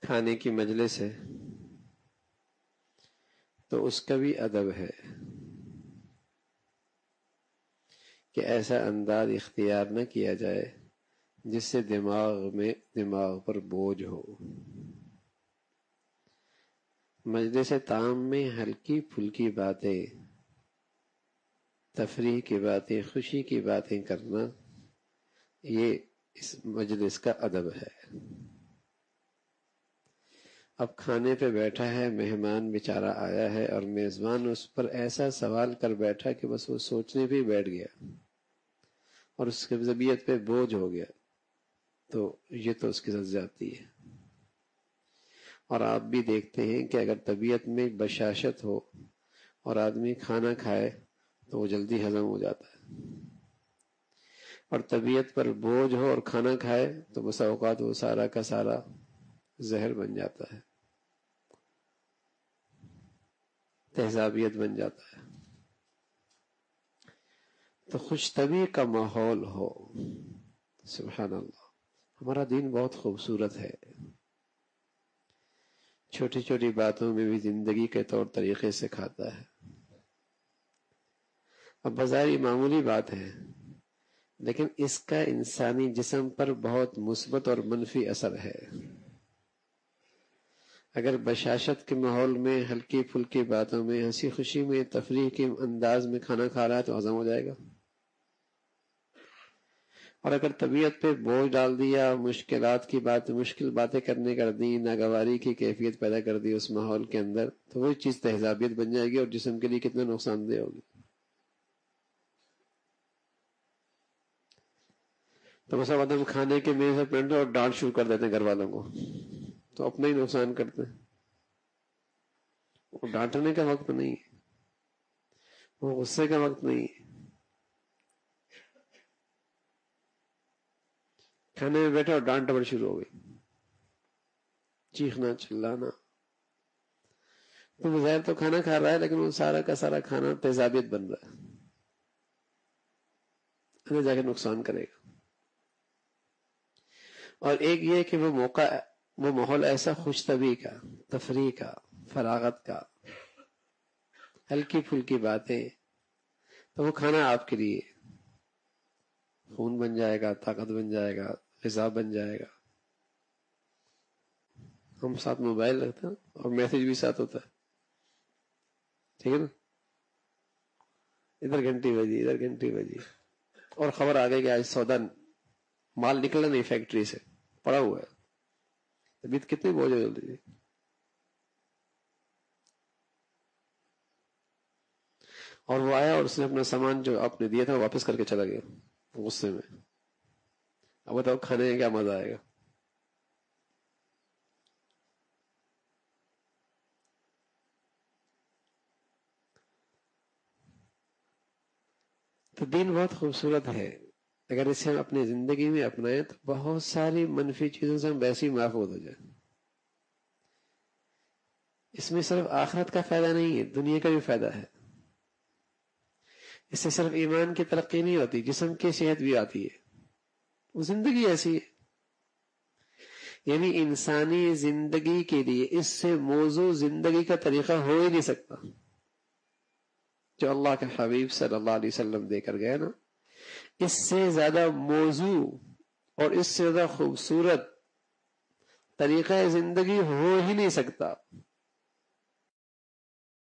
کھانے کی مجلس ہے تو اس کا بھی ادب ہے کہ ایسا انداز اختیار نہ کیا جائے جس سے دماغ پر بوجھ ہو۔ مجلس طعام میں ہلکی پھلکی باتیں، تفریح کی باتیں، خوشی کی باتیں کرنا، یہ اس مجلس کا ادب ہے۔ اب کھانے پہ بیٹھا ہے، مہمان بیچارہ آیا ہے اور میزبان اس پر ایسا سوال کر بیٹھا کہ بس وہ سوچنے پہ بیٹھ گیا اور اس کی طبیعت پہ بوجھ ہو گیا، تو یہ تو اس کے ساتھ زیادتی ہے۔ اور آپ بھی دیکھتے ہیں کہ اگر طبیعت میں بشاشت ہو اور آدمی کھانا کھائے تو وہ جلدی ہضم ہو جاتا ہے، اور طبیعت پر بوجھ ہو اور کھانا کھائے تو بسا اوقات وہ سارا کا سارا زہر بن جاتا ہے، تیزابیت بن جاتا ہے۔ تو خوش طبعی کا ماحول ہو۔ سبحان اللہ، ہمارا دین بہت خوبصورت ہے، چھوٹی چھوٹی باتوں میں بھی زندگی کے طور طریقے سکھاتا ہے۔ اب بظاہر معمولی بات ہے، لیکن اس کا انسانی جسم پر بہت مثبت اور منفی اثر ہے۔ اگر بشاشت کے ماحول میں، ہلکی پھلکی باتوں میں، ہنسی خوشی میں، تفریح کے انداز میں کھانا کھا رہا ہے تو ہضم ہو جائے گا، اور اگر طبیعت پہ بوجھ ڈال دیا، مشکل باتیں کرنے کر دی، ناگواری کی کیفیت پیدا کر دی اس ماحول کے اندر، تو وہی چیز تہذابیت بن جائے گی اور جسم کے لیے کتنا نقصان دہ ہوگی۔ تو بس اب ہم کھانے کے میز پر بیٹھتے اور ڈانٹ شروع کر دیتے ہیں گھر والوں کو، تو اپنا ہی نقصان کرتے ہیں۔ وہ ڈانٹنے کا وقت نہیں ہے، وہ غصے کا وقت نہیں ہے۔ کھانے میں بیٹھے اور ڈانٹ ڈپٹ شروع ہو گئی، چیخنا چلانا، تو بظاہر تو کھانا کھا رہا ہے لیکن وہ سارا کا سارا کھانا تیزابیت بن رہا ہے، انہیں جا کے نقصان کرے گا۔ اور ایک یہ کہ وہ ماحول ایسا خوش طبعی کا، تفریح کا، فراغت کا، ہلکی پھلکی باتیں، تو وہ کھانا آپ کے لیے خون بن جائے گا، طاقت بن جائے گا، غذا بن جائے گا۔ ہم ساتھ موبائل رکھتے ہیں اور میسج بھی ساتھ ہوتا ہے، ٹھیک ہے نا، ادھر گھنٹی بجی، ادھر گھنٹی بجی، اور خبر آ گئی کہ آج سودا مال نکلا نہیں فیکٹری سے، پڑا ہوا ہے، طبیعت کتنی بوجھ ہو جلدی۔ اور وہ آیا اور اس نے اپنا سامان جو آپ نے دیا تھا واپس کر کے چلا گیا غصے میں۔ اب بتاؤ کھانے میں کیا مزہ آئے گا؟ تو دین بہت خوبصورت ہے، اگر اسے ہم اپنی زندگی میں اپنائیں تو بہت ساری منفی چیزوں سے ہم ویسے ہی محفوظ ہو جائیں۔ اس میں صرف آخرت کا فائدہ نہیں ہے، دنیا کا بھی فائدہ ہے۔ اس سے صرف ایمان کی ترقی نہیں ہوتی، جسم کی صحت بھی آتی ہے۔ وہ زندگی ایسی ہے، یعنی انسانی زندگی کے لیے اس سے موزوں زندگی کا طریقہ ہو ہی نہیں سکتا جو اللہ کے حبیب صلی اللہ علیہ وسلم دے کر گئے نا۔ اس سے زیادہ موضوع اور اس سے زیادہ خوبصورت طریقہ زندگی ہو ہی نہیں سکتا۔